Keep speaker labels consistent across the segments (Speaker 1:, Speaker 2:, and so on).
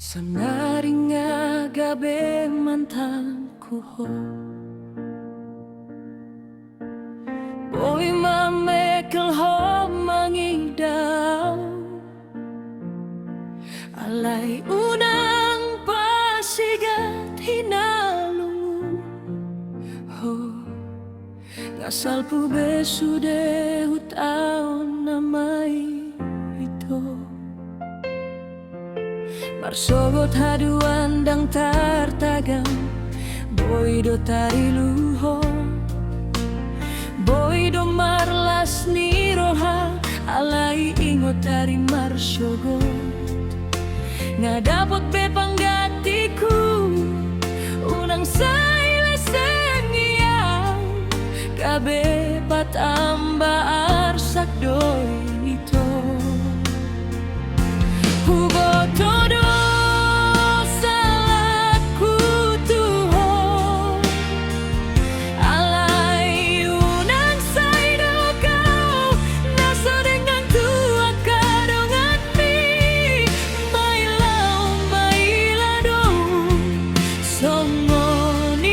Speaker 1: Sanari nga gabi mantanku ho Boy mamekel ho mangidaw Alay unang pasigat hinalungu ho Ngasal pu besude hutaon na may ito Marsogot haduan dang tartagang Boy do tariluho Boy do marlas ni roha Alay ingot dari marsogot Nga dapat bepanggatiku Unang saile sengiang Kabe patamba arsak doy nito Hugo todo salahku tuho Alay unang saido kau Naso dengan tua kadongan mi Mailau mailado songonito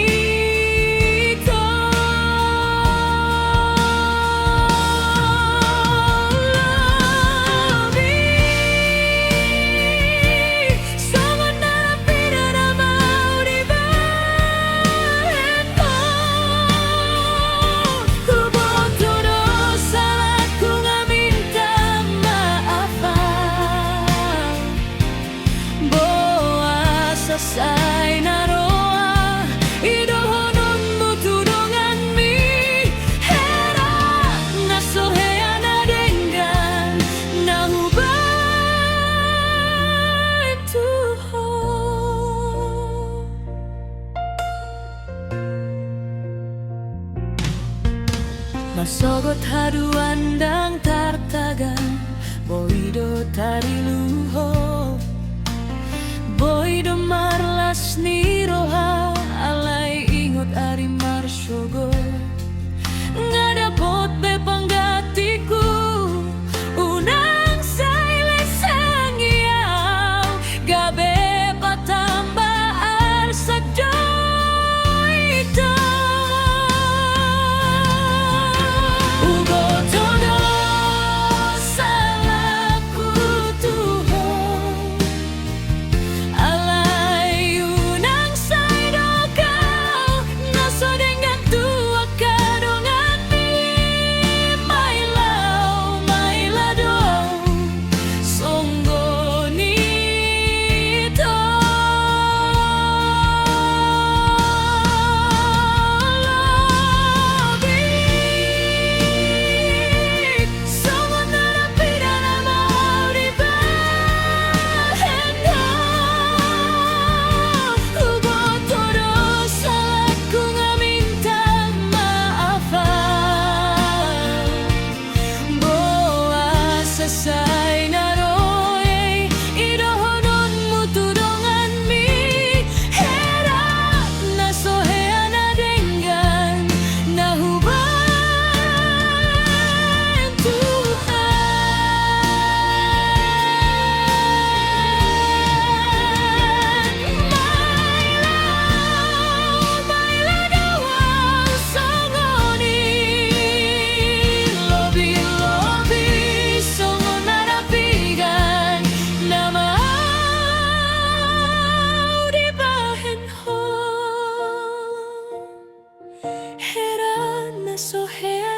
Speaker 1: Say naroa idohonon mutudongan mi hera nasohea na dengan nahuban tuho Masogot haduan dang tartagan Boido tariluho Boy do marlas ni roha Alay ingot ari marsogot Nga dapot bepanggatiku Unang saile sangiaw Gabe patamba arsak joy ito Ugo todo salahku tuho Alay unang saido kau Naso dengan tua kadongan mi Mailau mailado songonito Lobik songon narapi dan mau dibahenda Hugo todo salahku nga minta maafan Boa sasay naroy idohonon mutudongan mi hera nasohea na dengan nahuban Tuhan Mailadawang songoni Lobi-lobi songon narapigan Na mau dibahen ho Hera nasohea